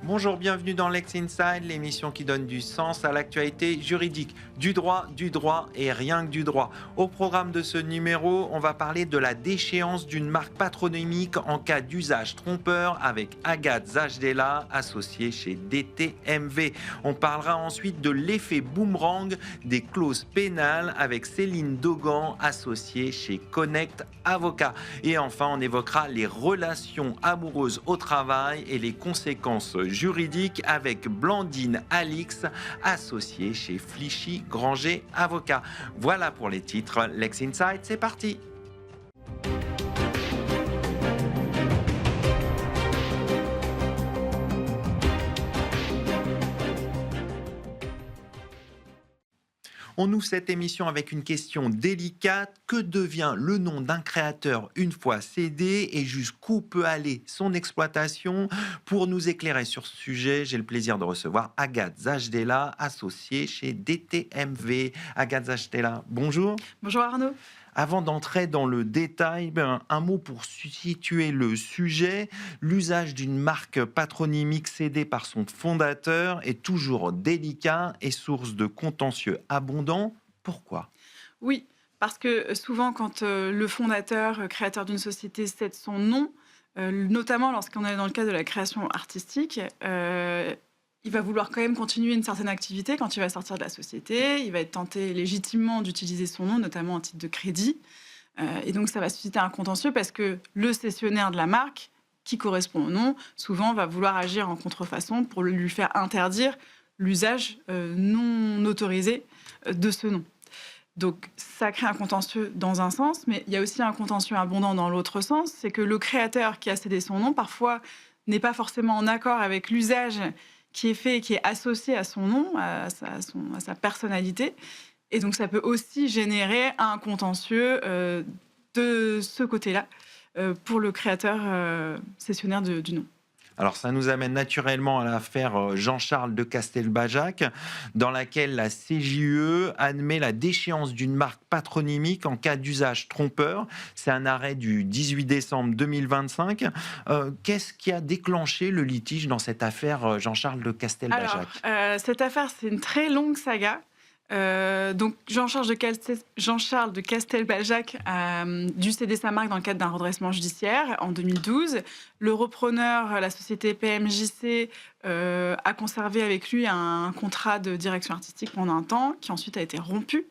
Bonjour, bienvenue dans Lex Inside, l'émission qui donne du sens à l'actualité juridique. Du droit et rien que du droit. Au programme de ce numéro, on va parler de la déchéance d'une marque patronymique en cas d'usage trompeur avec Agathe Zajdela, associée chez DTMV. On parlera ensuite de l'effet boomerang des clauses pénales avec Céline Dogan, associée chez Connect Avocat. Et enfin, on évoquera les relations amoureuses au travail et les conséquences juridique avec Blandine Alix, associée chez Flichy Granger Avocat. Voilà pour les titres. Lex Inside, c'est parti. On ouvre cette émission avec une question délicate. Que devient le nom d'un créateur une fois cédé et jusqu'où peut aller son exploitation? Pour nous éclairer sur ce sujet, j'ai le plaisir de recevoir Agathe Zajdela, associée chez DTMV. Agathe Zajdela, bonjour. Bonjour Arnaud. Avant d'entrer dans le détail, un mot pour situer le sujet. L'usage d'une marque patronymique cédée par son fondateur est toujours délicat et source de contentieux abondants. Pourquoi ? Oui, parce que souvent quand le fondateur, créateur d'une société cède son nom, notamment lorsqu'on est dans le cas de la création artistique, il va vouloir quand même continuer une certaine activité quand il va sortir de la société. Il va être tenté légitimement d'utiliser son nom, notamment en titre de crédit. Et donc, ça va susciter un contentieux parce que le cessionnaire de la marque, qui correspond au nom, souvent va vouloir agir en contrefaçon pour lui faire interdire l'usage non autorisé de ce nom. Donc, ça crée un contentieux dans un sens, mais il y a aussi un contentieux abondant dans l'autre sens. C'est que le créateur qui a cédé son nom, parfois, n'est pas forcément en accord avec l'usage qui est fait et qui est associé à son nom, à sa personnalité. Et donc, ça peut aussi générer un contentieux de ce côté-là pour le créateur cessionnaire du nom. Alors, ça nous amène naturellement à l'affaire Jean-Charles de Castelbajac, dans laquelle la CJUE admet la déchéance d'une marque patronymique en cas d'usage trompeur. C'est un arrêt du 18 décembre 2025. Qu'est-ce qui a déclenché le litige dans cette affaire Jean-Charles de Castelbajac ? Alors, cette affaire, c'est une très longue saga. Donc Jean-Charles de Castelbajac a dû céder sa marque dans le cadre d'un redressement judiciaire en 2012. Le repreneur, la société PMJC, a conservé avec lui un contrat de direction artistique pendant un temps, qui ensuite a été rompu.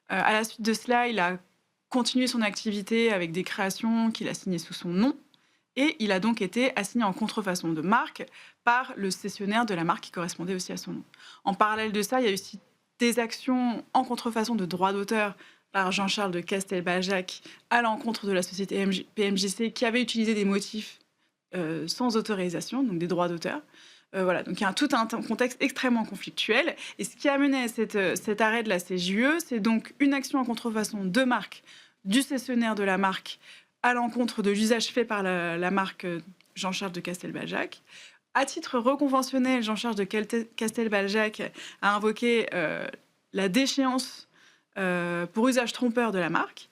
À la suite de cela, il a continué son activité avec des créations qu'il a signées sous son nom. Et il a donc été assigné en contrefaçon de marque par le cessionnaire de la marque qui correspondait aussi à son nom. En parallèle de ça, il y a aussi des actions en contrefaçon de droits d'auteur par Jean-Charles de Castelbajac à l'encontre de la société PMJC qui avait utilisé des motifs sans autorisation, donc des droits d'auteur. Voilà, donc il y a tout un contexte extrêmement conflictuel. Et ce qui a mené à cet arrêt de la CJUE, c'est donc une action en contrefaçon de marque du cessionnaire de la marque à l'encontre de l'usage fait par la marque Jean-Charles de Castelbajac. À titre reconventionnel, Jean-Charles de Castelbajac a invoqué la déchéance pour usage trompeur de la marque.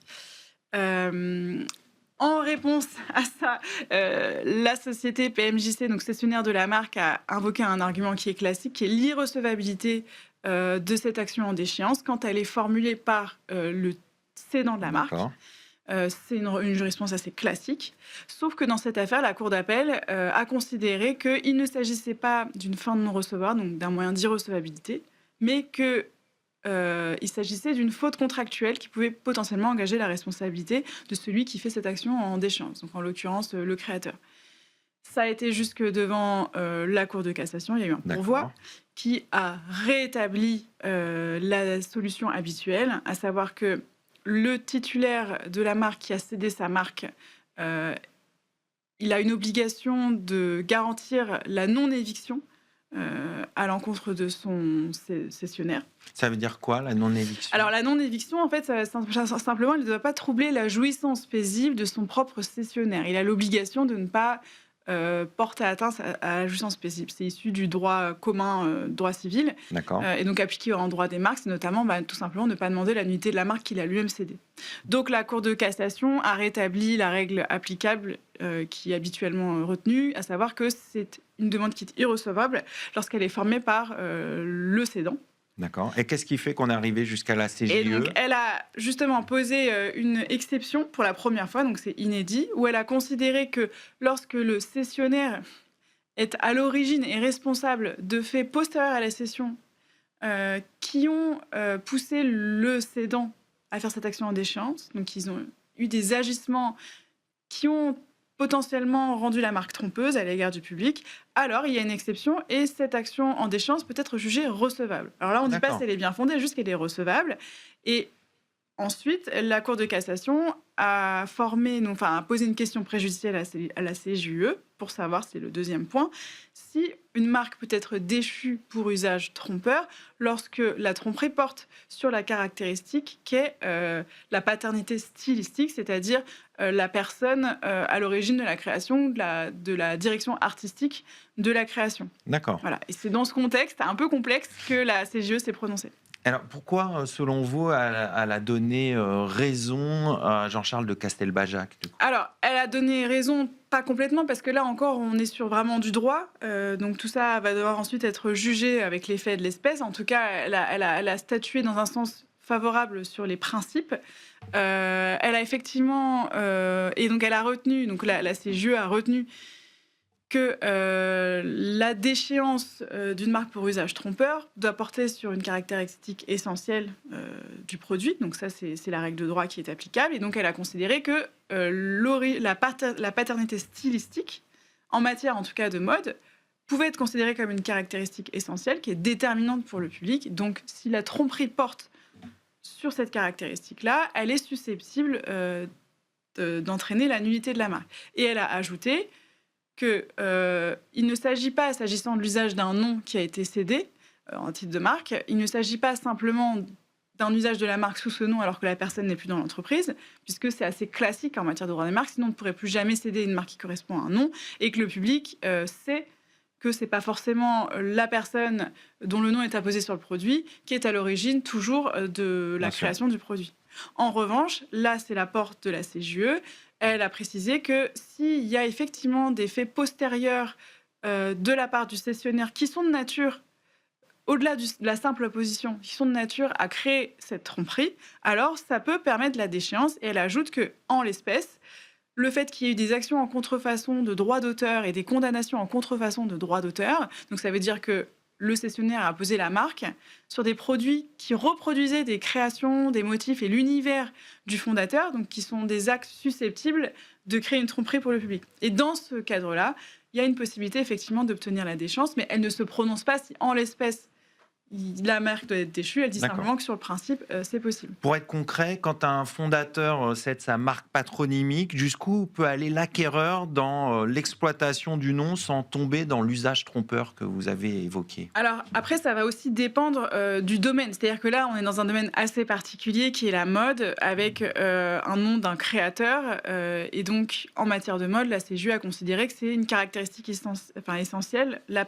En réponse à ça, la société PMJC, donc cessionnaire de la marque, a invoqué un argument qui est classique, qui est l'irrecevabilité de cette action en déchéance quand elle est formulée par le cédant de la marque. D'accord. C'est une jurisprudence assez classique. Sauf que dans cette affaire, la Cour d'appel a considéré qu'il ne s'agissait pas d'une fin de non-recevoir, donc d'un moyen d'irrecevabilité, mais qu'il s'agissait d'une faute contractuelle qui pouvait potentiellement engager la responsabilité de celui qui fait cette action en déchéance, donc en l'occurrence le créateur. Ça a été jusque devant la Cour de cassation, il y a eu un pourvoi qui a rétabli la solution habituelle, à savoir que le titulaire de la marque qui a cédé sa marque, il a une obligation de garantir la non-éviction à l'encontre de son cessionnaire. Ça veut dire quoi, la non-éviction ? Alors, la non-éviction, en fait, simplement, elle ne doit pas troubler la jouissance paisible de son propre cessionnaire. Il a l'obligation de ne pas porte atteinte à la jouissance paisible. C'est issu du droit commun, droit civil. D'accord. Et donc appliqué en droit des marques, c'est notamment tout simplement ne pas demander la nullité de la marque qu'il a lui-même cédée. Donc la Cour de cassation a rétabli la règle applicable qui est habituellement retenue, à savoir que c'est une demande qui est irrecevable lorsqu'elle est formée par le cédant. D'accord. Et qu'est-ce qui fait qu'on est arrivé jusqu'à la CJUE? Et donc, elle a justement posé une exception pour la première fois, donc c'est inédit, où elle a considéré que lorsque le cessionnaire est à l'origine et responsable de faits postérieurs à la cession qui ont poussé le cédant à faire cette action en déchéance, donc ils ont eu des agissements qui ont potentiellement rendu la marque trompeuse à l'égard du public, alors il y a une exception et cette action en déchéance peut être jugée recevable. Alors là, on ne dit pas si elle est bien fondée, juste qu'elle est recevable. Et ensuite, la Cour de cassation a posé une question préjudicielle à la CJUE pour savoir, c'est le deuxième point, si une marque peut être déchue pour usage trompeur lorsque la tromperie porte sur la caractéristique qu'est la paternité stylistique, c'est-à-dire la personne à l'origine de la création, de la direction artistique de la création. D'accord. Voilà. Et c'est dans ce contexte un peu complexe que la CJUE s'est prononcée. Alors, pourquoi, selon vous, elle a donné raison à Jean-Charles de Castelbajac, du coup? Alors, elle a donné raison, pas complètement, parce que là encore, on est sur vraiment du droit. Donc tout ça va devoir ensuite être jugé avec les faits de l'espèce. En tout cas, elle a statué dans un sens favorable sur les principes. Elle a effectivement... et donc, elle a retenu, donc la CJUE a retenu que la déchéance d'une marque pour usage trompeur doit porter sur une caractéristique essentielle du produit. Donc ça, c'est la règle de droit qui est applicable. Et donc, elle a considéré que la paternité stylistique, en matière en tout cas de mode, pouvait être considérée comme une caractéristique essentielle qui est déterminante pour le public. Donc, si la tromperie porte sur cette caractéristique-là, elle est susceptible d'entraîner la nullité de la marque. Et elle a ajouté qu'il ne s'agit pas, s'agissant de l'usage d'un nom qui a été cédé en titre de marque, il ne s'agit pas simplement d'un usage de la marque sous ce nom alors que la personne n'est plus dans l'entreprise, puisque c'est assez classique en matière de droit des marques, sinon on ne pourrait plus jamais céder une marque qui correspond à un nom, et que le public sait que ce n'est pas forcément la personne dont le nom est apposé sur le produit qui est à l'origine toujours de la création du produit. En revanche, là, c'est la porte de la CJUE. Elle a précisé que s'il y a effectivement des faits postérieurs de la part du cessionnaire qui sont de nature, au-delà de la simple opposition, qui sont de nature à créer cette tromperie, alors ça peut permettre la déchéance. Et elle ajoute qu'en l'espèce, le fait qu'il y ait eu des actions en contrefaçon de droit d'auteur et des condamnations en contrefaçon de droit d'auteur, donc ça veut dire que le cessionnaire a posé la marque sur des produits qui reproduisaient des créations, des motifs et l'univers du fondateur, donc qui sont des actes susceptibles de créer une tromperie pour le public. Et dans ce cadre-là, il y a une possibilité effectivement d'obtenir la déchéance, mais elle ne se prononce pas si en l'espèce la marque doit être déchue. Elle dit simplement que sur le principe, c'est possible. Pour être concret, quand un fondateur cède sa marque patronymique, jusqu'où peut aller l'acquéreur dans l'exploitation du nom sans tomber dans l'usage trompeur que vous avez évoqué? Alors après, ça va aussi dépendre du domaine. C'est-à-dire que là, on est dans un domaine assez particulier qui est la mode, avec un nom d'un créateur. Et donc, en matière de mode, la CJUE a considéré que c'est une caractéristique essentielle, la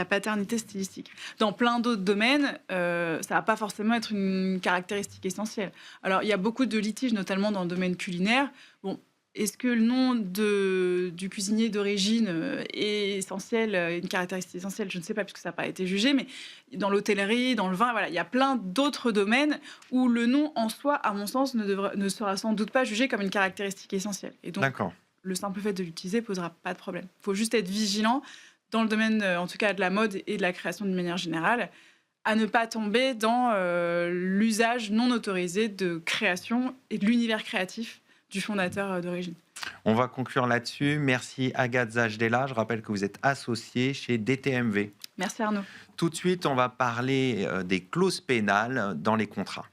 paternité stylistique. Dans plein d'autres domaines, ça va pas forcément être une caractéristique essentielle. Alors, il y a beaucoup de litiges, notamment dans le domaine culinaire. Bon, est-ce que le nom du cuisinier d'origine est essentiel, une caractéristique essentielle? Je ne sais pas, puisque ça n'a pas été jugé, mais dans l'hôtellerie, dans le vin, voilà, il y a plein d'autres domaines où le nom en soi, à mon sens, ne sera sans doute pas jugé comme une caractéristique essentielle. Et donc, le simple fait de l'utiliser ne posera pas de problème. Il faut juste être vigilant dans le domaine, en tout cas, de la mode et de la création d'une manière générale, à ne pas tomber dans l'usage non autorisé de création et de l'univers créatif du fondateur d'origine. On va conclure là-dessus. Merci Agathe Zajdela. Je rappelle que vous êtes associée chez DTMV. Merci Arnaud. Tout de suite, on va parler des clauses pénales dans les contrats.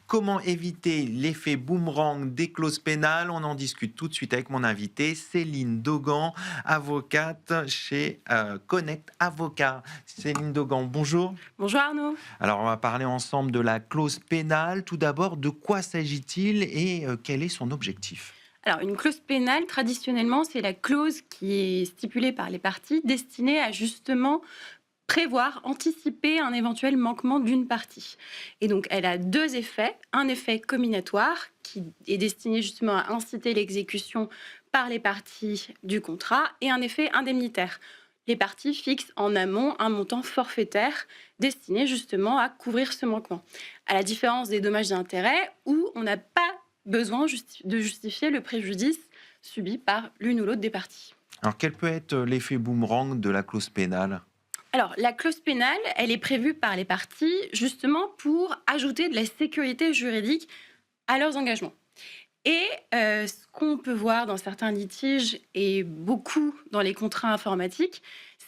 Comment éviter l'effet boomerang des clauses pénales? On en discute tout de suite avec mon invitée, Céline Dogan, avocate chez Connect Avocat. Céline Dogan, bonjour. Bonjour Arnaud. Alors, on va parler ensemble de la clause pénale. Tout d'abord, de quoi s'agit-il et quel est son objectif? Alors, une clause pénale, traditionnellement, c'est la clause qui est stipulée par les parties, destinée à justement prévoir, anticiper un éventuel manquement d'une partie. Et donc, elle a deux effets. Un effet comminatoire, qui est destiné justement à inciter l'exécution par les parties du contrat, et un effet indemnitaire. Les parties fixent en amont un montant forfaitaire destiné justement à couvrir ce manquement. À la différence des dommages et intérêts, où on n'a pas besoin de justifier le préjudice subi par l'une ou l'autre des parties. Alors, quel peut être l'effet boomerang de la clause pénale? Alors, la clause pénale, elle est prévue par les parties justement pour ajouter de la sécurité juridique à leurs engagements. Et ce qu'on peut voir dans certains litiges et beaucoup dans les contrats informatiques,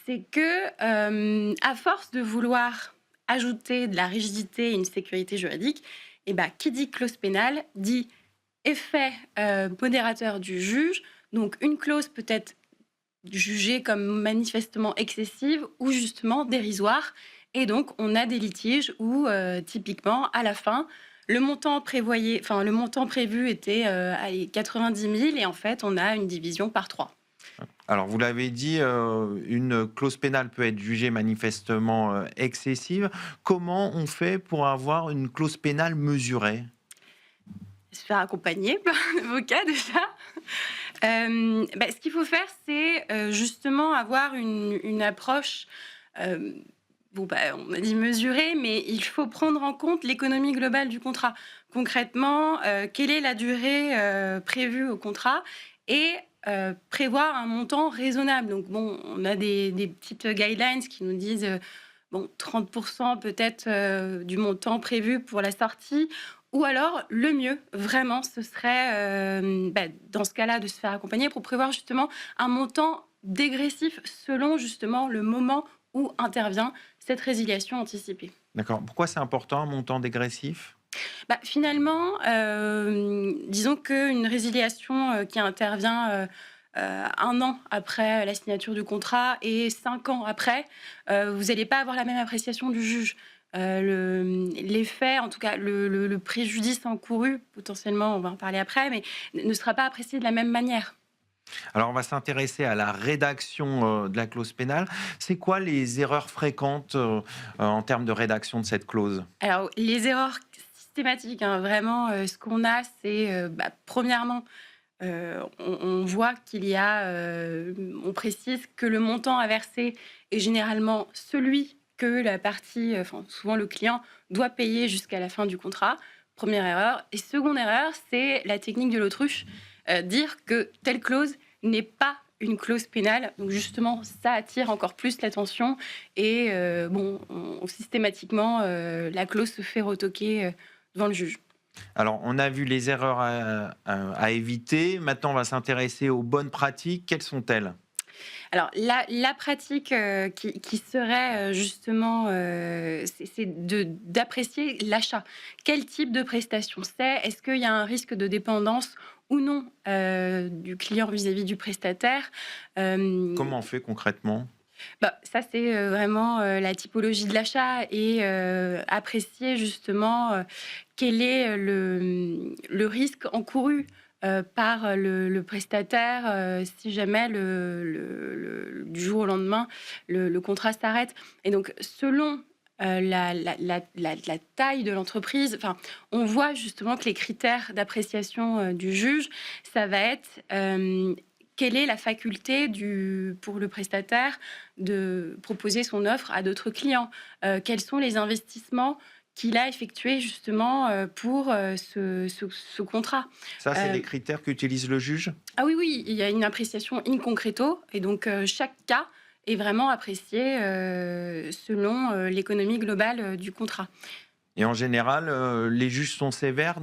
c'est que à force de vouloir ajouter de la rigidité et une sécurité juridique, qui dit clause pénale dit effet modérateur du juge. Donc, une clause peut être jugée comme manifestement excessive ou justement dérisoire. Et donc, on a des litiges où, typiquement, à la fin, le montant prévu était 90 000 et en fait, on a une division par 3. Alors, vous l'avez dit, une clause pénale peut être jugée manifestement excessive. Comment on fait pour avoir une clause pénale mesurée? Se faire accompagner par un avocat déjà. Ce qu'il faut faire, c'est justement avoir une approche, on a dit mesurée, mais il faut prendre en compte l'économie globale du contrat. Concrètement, quelle est la durée prévue au contrat et prévoir un montant raisonnable. Donc on a des petites guidelines qui nous disent 30% peut-être du montant prévu pour la sortie. Ou alors, le mieux, vraiment, ce serait, dans ce cas-là, de se faire accompagner pour prévoir justement un montant dégressif selon justement le moment où intervient cette résiliation anticipée. D'accord. Pourquoi c'est important, un montant dégressif? Finalement, disons qu'une résiliation qui intervient 1 an après la signature du contrat et 5 ans après, vous n'allez pas avoir la même appréciation du juge. L'effet, en tout cas le préjudice encouru, potentiellement, on va en parler après, mais ne sera pas apprécié de la même manière. Alors, on va s'intéresser à la rédaction de la clause pénale. C'est quoi les erreurs fréquentes en termes de rédaction de cette clause? Alors, les erreurs systématiques, vraiment, ce qu'on a, c'est, premièrement, on voit qu'il y a, on précise que le montant à verser est généralement celui que la partie, souvent le client, doit payer jusqu'à la fin du contrat. Première erreur. Et seconde erreur, c'est la technique de l'autruche, dire que telle clause n'est pas une clause pénale. Donc justement, ça attire encore plus l'attention et systématiquement, la clause se fait retoquer devant le juge. Alors, on a vu les erreurs à éviter. Maintenant, on va s'intéresser aux bonnes pratiques. Quelles sont-elles? Alors, la pratique qui serait justement, c'est d'apprécier l'achat. Quel type de prestation c'est? Est-ce qu'il y a un risque de dépendance ou non du client vis-à-vis du prestataire? Comment on fait concrètement? Ça, c'est vraiment la typologie de l'achat et apprécier justement quel est le risque encouru par le prestataire si jamais du jour au lendemain, le contrat s'arrête. Et donc, selon la taille de l'entreprise, on voit justement que les critères d'appréciation du juge, ça va être quelle est la faculté pour le prestataire de proposer son offre à d'autres clients, quels sont les investissements qu'il a effectué justement pour ce contrat. Ça, c'est les critères qu'utilise le juge? Ah oui, il y a une appréciation in concreto, et donc chaque cas est vraiment apprécié selon l'économie globale du contrat. Et en général, les juges sont sévères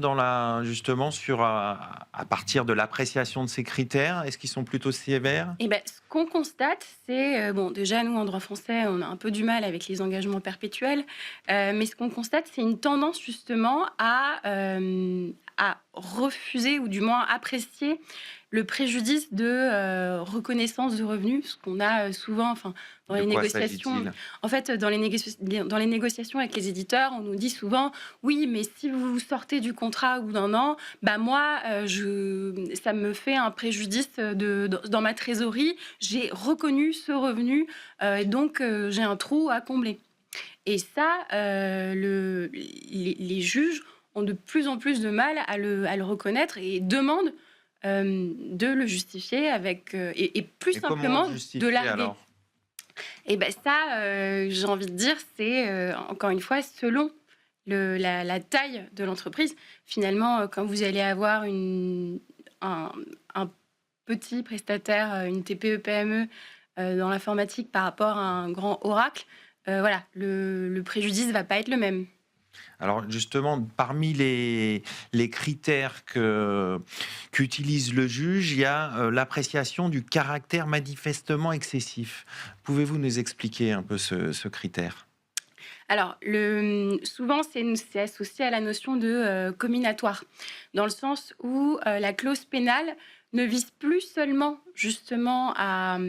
justement à partir de l'appréciation de ces critères. Est-ce qu'ils sont plutôt sévères? Et ben, ce qu'on constate, c'est, bon, déjà, nous, en droit français, on a un peu du mal avec les engagements perpétuels, mais ce qu'on constate, c'est une tendance, justement, à refuser, ou du moins apprécier le préjudice de reconnaissance de revenus, ce qu'on a souvent, enfin, dans De les quoi négociations. s'agit-il? En fait, dans les négociations avec les éditeurs, on nous dit souvent, oui, mais si vous sortez du contrat au bout d'un an, bah moi, ça me fait un préjudice dans ma trésorerie. J'ai reconnu ce revenu, et donc j'ai un trou à combler. Et ça, les juges ont de plus en plus de mal à le reconnaître et demandent de le justifier et plus Et comment simplement on de justifie larguer. alors? Et ben ça, j'ai envie de dire, c'est encore une fois selon la taille de l'entreprise. Finalement, quand vous allez avoir un petit prestataire, une TPE-PME dans l'informatique par rapport à un grand Oracle, voilà, le préjudice ne va pas être le même. Alors justement, parmi les critères qu'utilise le juge, il y a l'appréciation du caractère manifestement excessif. Pouvez-vous nous expliquer un peu ce critère? Alors, souvent, c'est associé à la notion de comminatoire, dans le sens où la clause pénale ne vise plus seulement, justement, à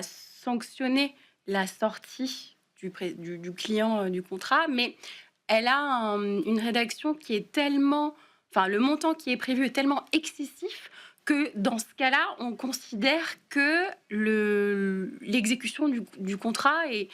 sanctionner la sortie du client du contrat, mais elle a une rédaction qui est tellement... Enfin, le montant qui est prévu est tellement excessif que dans ce cas-là, on considère que l'exécution du contrat est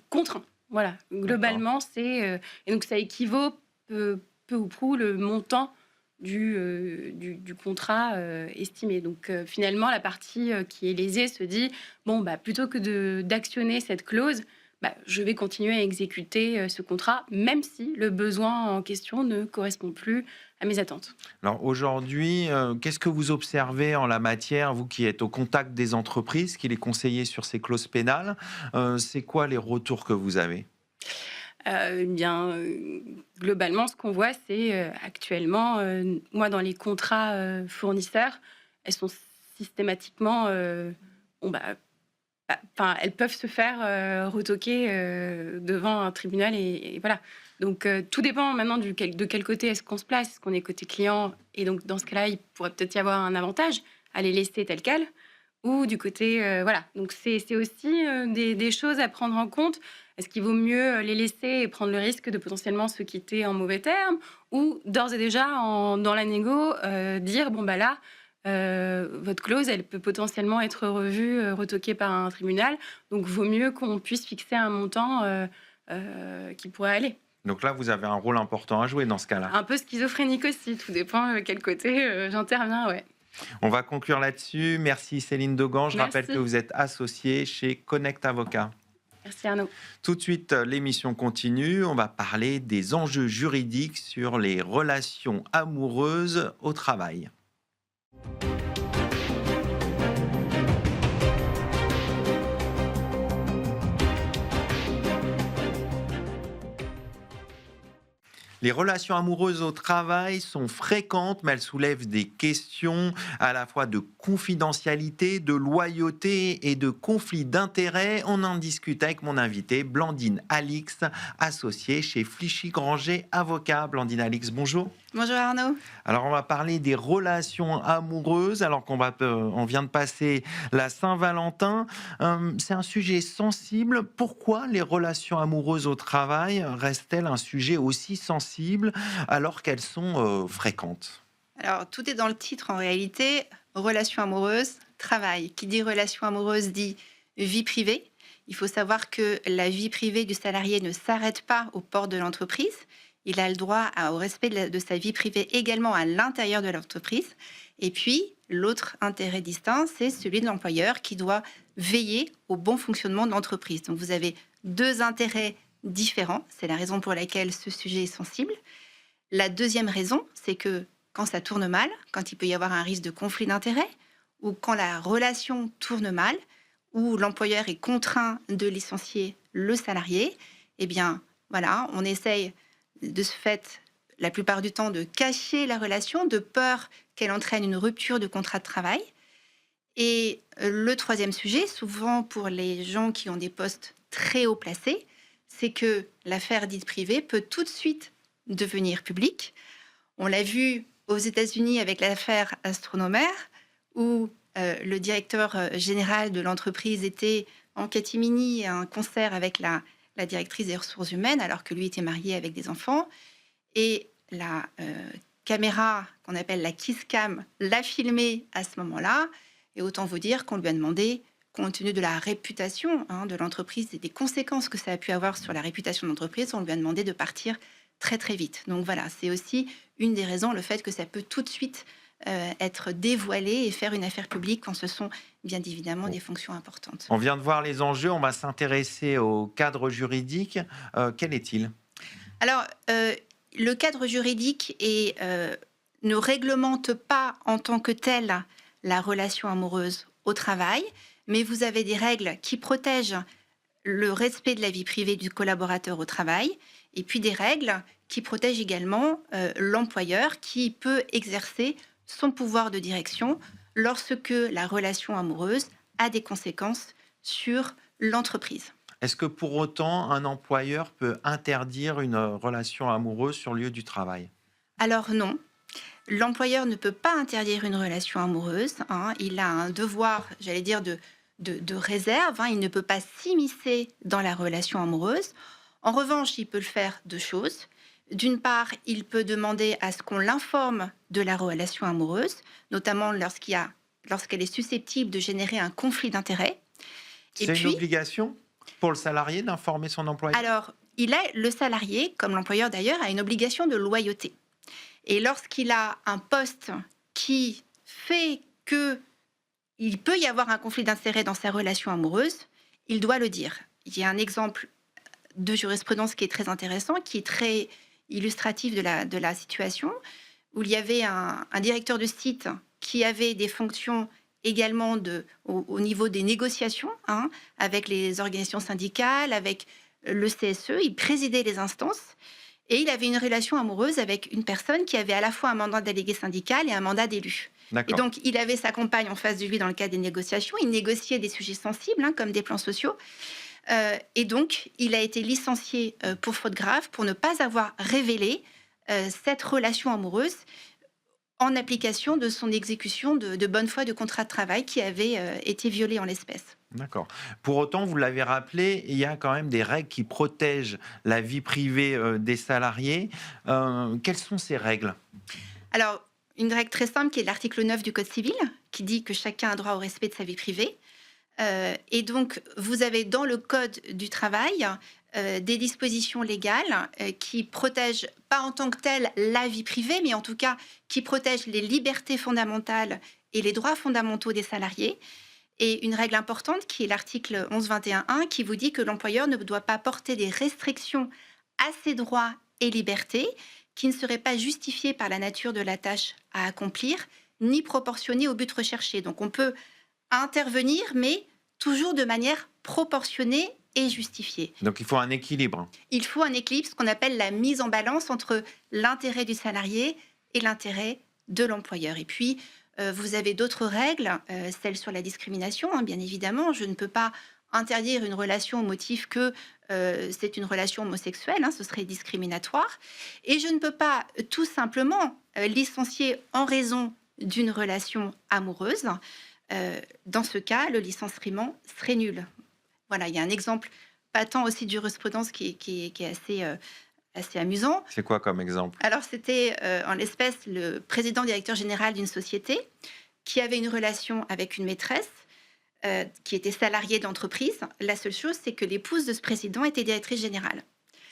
contraint. Voilà, globalement, c'est... et donc, ça équivaut peu ou prou le montant du contrat estimé. Donc, finalement, la partie qui est lésée se dit, bon, bah, plutôt que d'actionner cette clause, bah, je vais continuer à exécuter ce contrat, même si le besoin en question ne correspond plus à mes attentes. Alors aujourd'hui, qu'est-ce que vous observez en la matière, vous qui êtes au contact des entreprises, qui les conseillez sur ces clauses pénales? C'est quoi les retours que vous avez? Globalement, ce qu'on voit, c'est actuellement, moi, dans les contrats fournisseurs, elles sont systématiquement... bon, bah, enfin, elles peuvent se faire retoquer devant un tribunal et voilà. Donc, tout dépend maintenant de quel côté est-ce qu'on se place. Est-ce qu'on est côté client? Et donc, dans ce cas-là, il pourrait peut-être y avoir un avantage à les laisser telles quelles. Ou du côté... voilà. Donc, c'est aussi des choses à prendre en compte. Est-ce qu'il vaut mieux les laisser et prendre le risque de potentiellement se quitter en mauvais termes? Ou d'ores et déjà, dans la négo, dire, bon, bah là... votre clause, elle peut potentiellement être revue, retoquée par un tribunal. Donc, vaut mieux qu'on puisse fixer un montant qui pourrait aller. Donc là, vous avez un rôle important à jouer dans ce cas-là. Un peu schizophrénique aussi, tout dépend quel côté j'interviens, ouais. On va conclure là-dessus. Merci Céline Dogan. Je rappelle Merci. que vous êtes associée chez Connect Avocat. Merci Arnaud. Tout de suite, l'émission continue. On va parler des enjeux juridiques sur les relations amoureuses au travail. Les relations amoureuses au travail sont fréquentes, mais elles soulèvent des questions à la fois de confidentialité, de loyauté et de conflit d'intérêts. On en discute avec mon invitée, Blandine Alix, associée chez Flichy-Granger Avocat. Blandine Alix, bonjour. Bonjour Arnaud. Alors on va parler des relations amoureuses, alors on vient de passer la Saint-Valentin. C'est un sujet sensible. Pourquoi les relations amoureuses au travail restent-elles un sujet aussi sensible alors qu'elles sont fréquentes? Alors tout est dans le titre en réalité. Relations amoureuses, travail. Qui dit relation amoureuse dit vie privée. Il faut savoir que la vie privée du salarié ne s'arrête pas aux portes de l'entreprise. Il a le droit au respect de sa vie privée également à l'intérieur de l'entreprise. Et puis, l'autre intérêt distinct, c'est celui de l'employeur qui doit veiller au bon fonctionnement de l'entreprise. Donc, vous avez deux intérêts différents. C'est la raison pour laquelle ce sujet est sensible. La deuxième raison, c'est que quand ça tourne mal, quand il peut y avoir un risque de conflit d'intérêts, ou quand la relation tourne mal, où l'employeur est contraint de licencier le salarié, eh bien, voilà, on essaye de ce fait, la plupart du temps, de cacher la relation, de peur qu'elle entraîne une rupture de contrat de travail. Et le troisième sujet, souvent pour les gens qui ont des postes très haut placés, c'est que l'affaire dite privée peut tout de suite devenir publique. On l'a vu aux États-Unis avec l'affaire Astronomer, où le directeur général de l'entreprise était en catimini à un concert avec la directrice des ressources humaines, alors que lui était marié avec des enfants. Et la caméra qu'on appelle la kiss cam l'a filmé à ce moment-là. Et autant vous dire qu'on lui a demandé, compte tenu de la réputation de l'entreprise et des conséquences que ça a pu avoir sur la réputation de l'entreprise, on lui a demandé de partir très très vite. Donc voilà, c'est aussi une des raisons, le fait que ça peut tout de suite être dévoilé et faire une affaire publique quand ce sont bien évidemment des fonctions importantes. On vient de voir les enjeux, on va s'intéresser au cadre juridique. Quel est-il ? Alors, le cadre juridique ne réglemente pas en tant que tel la relation amoureuse au travail, mais vous avez des règles qui protègent le respect de la vie privée du collaborateur au travail, et puis des règles qui protègent également l'employeur qui peut exercer son pouvoir de direction lorsque la relation amoureuse a des conséquences sur l'entreprise. Est-ce que pour autant, un employeur peut interdire une relation amoureuse sur le lieu du travail ? Alors non. L'employeur ne peut pas interdire une relation amoureuse. Il a un devoir, j'allais dire, de réserve. Il ne peut pas s'immiscer dans la relation amoureuse. En revanche, il peut le faire deux choses. D'une part, il peut demander à ce qu'on l'informe de la relation amoureuse, notamment lorsqu'elle est susceptible de générer un conflit d'intérêts. C'est une obligation pour le salarié d'informer son employeur ? Alors, le salarié, comme l'employeur d'ailleurs, a une obligation de loyauté. Et lorsqu'il a un poste qui fait qu'il peut y avoir un conflit d'intérêts dans sa relation amoureuse, il doit le dire. Il y a un exemple de jurisprudence qui est très intéressant, qui est très illustratif de la situation, où il y avait un directeur de site qui avait des fonctions également au niveau des négociations avec les organisations syndicales, avec le CSE. Il présidait les instances. Et il avait une relation amoureuse avec une personne qui avait à la fois un mandat de délégué syndical et un mandat d'élu. Et donc, il avait sa compagne en face de lui dans le cadre des négociations. Il négociait des sujets sensibles, comme des plans sociaux. Et donc, il a été licencié pour faute grave, pour ne pas avoir révélé cette relation amoureuse en application de son exécution de bonne foi de contrat de travail qui avait été violé en l'espèce. D'accord. Pour autant, vous l'avez rappelé, il y a quand même des règles qui protègent la vie privée des salariés. Quelles sont ces règles ? Alors, une règle très simple qui est l'article 9 du Code civil, qui dit que chacun a droit au respect de sa vie privée. Et donc, vous avez dans le Code du travail des dispositions légales qui protègent, pas en tant que telles, la vie privée, mais en tout cas qui protègent les libertés fondamentales et les droits fondamentaux des salariés. Et une règle importante qui est l'article 1121.1 qui vous dit que l'employeur ne doit pas porter des restrictions à ses droits et libertés qui ne seraient pas justifiées par la nature de la tâche à accomplir, ni proportionnées au but recherché. Donc on peut intervenir, mais toujours de manière proportionnée et justifiée. Donc il faut un équilibre. Il faut un équilibre, ce qu'on appelle la mise en balance entre l'intérêt du salarié et l'intérêt de l'employeur. Et puis, vous avez d'autres règles, celles sur la discrimination, bien évidemment. Je ne peux pas interdire une relation au motif que c'est une relation homosexuelle, ce serait discriminatoire. Et je ne peux pas tout simplement licencier en raison d'une relation amoureuse. Dans ce cas, le licenciement serait nul. Voilà, il y a un exemple patent aussi de jurisprudence qui est assez amusant. C'est quoi comme exemple ? Alors, c'était en l'espèce le président directeur général d'une société qui avait une relation avec une maîtresse qui était salariée d'entreprise. La seule chose, c'est que l'épouse de ce président était directrice générale.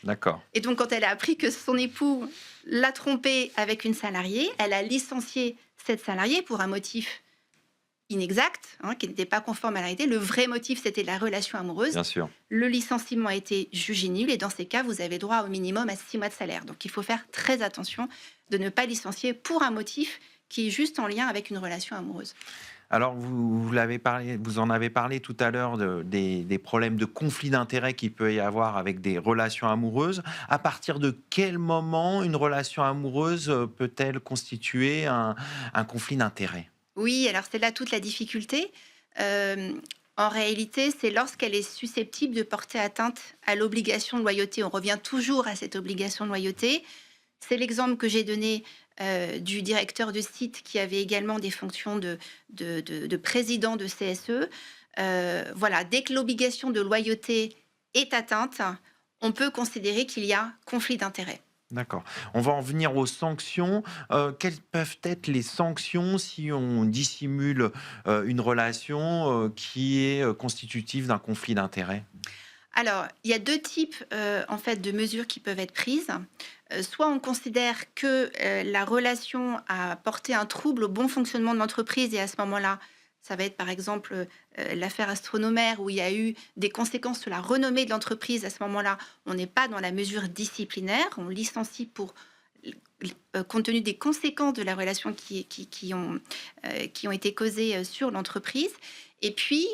D'accord. Et donc, quand elle a appris que son époux l'a trompée avec une salariée, elle a licencié cette salariée pour un motif inexact, qui n'était pas conforme à la réalité. Le vrai motif, c'était la relation amoureuse. Bien sûr. Le licenciement a été jugé nul et dans ces cas, vous avez droit au minimum à 6 mois de salaire. Donc, il faut faire très attention de ne pas licencier pour un motif qui est juste en lien avec une relation amoureuse. Alors, vous en avez parlé tout à l'heure des problèmes de conflit d'intérêts qu'il peut y avoir avec des relations amoureuses. À partir de quel moment une relation amoureuse peut-elle constituer un conflit d'intérêts? Oui, alors c'est là toute la difficulté. Euh, En réalité, c'est lorsqu'elle est susceptible de porter atteinte à l'obligation de loyauté. On revient toujours à cette obligation de loyauté. C'est l'exemple que j'ai donné du directeur de site qui avait également des fonctions de président de CSE. Voilà, dès que l'obligation de loyauté est atteinte, on peut considérer qu'il y a conflit d'intérêts. D'accord. On va en venir aux sanctions. Quelles peuvent être les sanctions si on dissimule une relation qui est constitutive d'un conflit d'intérêts? Alors, il y a deux types en fait de mesures qui peuvent être prises. Soit on considère que la relation a porté un trouble au bon fonctionnement de l'entreprise et à ce moment-là, ça va être par exemple l'affaire Astronomère où il y a eu des conséquences sur la renommée de l'entreprise. À ce moment-là, on n'est pas dans la mesure disciplinaire, on licencie pour compte tenu des conséquences de la relation qui ont été causées sur l'entreprise. Et puis,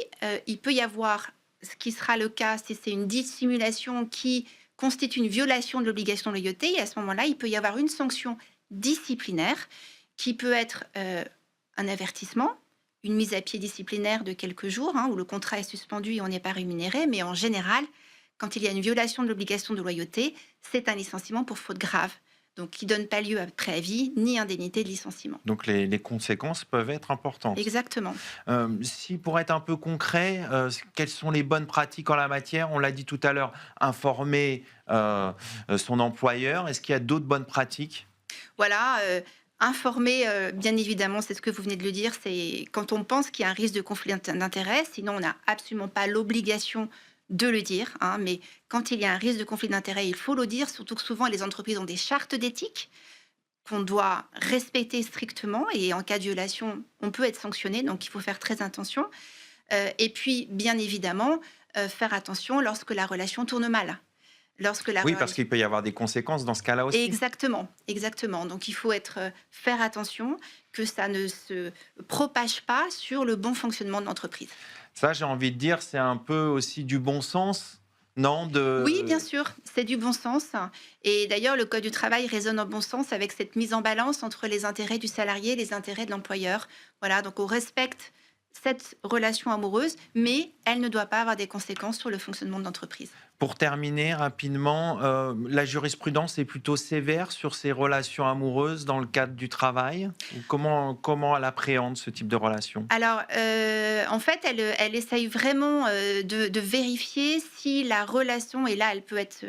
il peut y avoir, ce qui sera le cas si c'est une dissimulation qui constitue une violation de l'obligation de loyauté, et à ce moment-là, il peut y avoir une sanction disciplinaire qui peut être un avertissement, une mise à pied disciplinaire de quelques jours, où le contrat est suspendu et on n'est pas rémunéré, mais en général, quand il y a une violation de l'obligation de loyauté, c'est un licenciement pour faute grave, donc qui ne donne pas lieu à préavis ni indemnité de licenciement. Donc les conséquences peuvent être importantes. Exactement. Si pour être un peu concret, quelles sont les bonnes pratiques en la matière? On l'a dit tout à l'heure, informer son employeur. Est-ce qu'il y a d'autres bonnes pratiques? Voilà, informer, bien évidemment, c'est ce que vous venez de le dire, c'est quand on pense qu'il y a un risque de conflit d'intérêts, sinon on n'a absolument pas l'obligation de le dire, mais quand il y a un risque de conflit d'intérêts, il faut le dire, surtout que souvent les entreprises ont des chartes d'éthique qu'on doit respecter strictement et en cas de violation, on peut être sanctionné, donc il faut faire très attention. Et puis, bien évidemment, faire attention lorsque la relation tourne mal. Oui, parce qu'il peut y avoir des conséquences dans ce cas-là aussi. Exactement, exactement. Donc il faut faire attention que ça ne se propage pas sur le bon fonctionnement de l'entreprise. Ça, j'ai envie de dire, c'est un peu aussi du bon sens, non? Oui, bien sûr, c'est du bon sens. Et d'ailleurs, le Code du travail résonne en bon sens avec cette mise en balance entre les intérêts du salarié et les intérêts de l'employeur. Voilà, donc on respecte cette relation amoureuse, mais elle ne doit pas avoir des conséquences sur le fonctionnement de l'entreprise. Pour terminer rapidement, la jurisprudence est plutôt sévère sur ces relations amoureuses dans le cadre du travail. Comment elle appréhende ce type de relation? Alors, en fait, elle essaye vraiment de vérifier si la relation, et là, elle peut être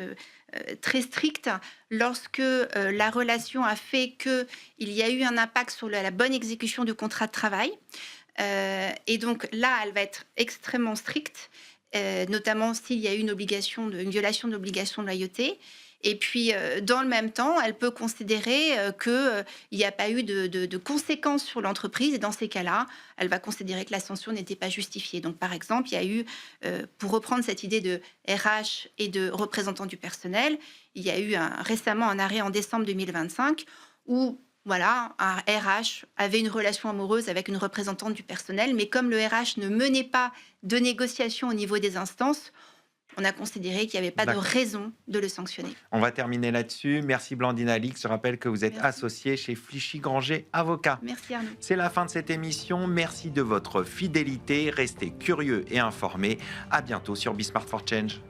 très stricte, lorsque la relation a fait qu'il y a eu un impact sur la bonne exécution du contrat de travail. Et donc là, elle va être extrêmement stricte, notamment s'il y a eu une violation de l'obligation de loyauté. Et puis, dans le même temps, elle peut considérer qu'il n'y a pas eu de conséquences sur l'entreprise. Et dans ces cas-là, elle va considérer que la sanction n'était pas justifiée. Donc, par exemple, il y a eu, pour reprendre cette idée de RH et de représentants du personnel, il y a eu récemment un arrêt en décembre 2025 où voilà, un RH avait une relation amoureuse avec une représentante du personnel, mais comme le RH ne menait pas de négociation au niveau des instances, on a considéré qu'il n'y avait pas de raison de le sanctionner. On va terminer là-dessus. Merci Blandine Alix. Je rappelle que vous êtes Merci. associée chez Flichy Granger Avocats. Merci Arnaud. C'est la fin de cette émission. Merci de votre fidélité. Restez curieux et informés. À bientôt sur Be Smart for Change.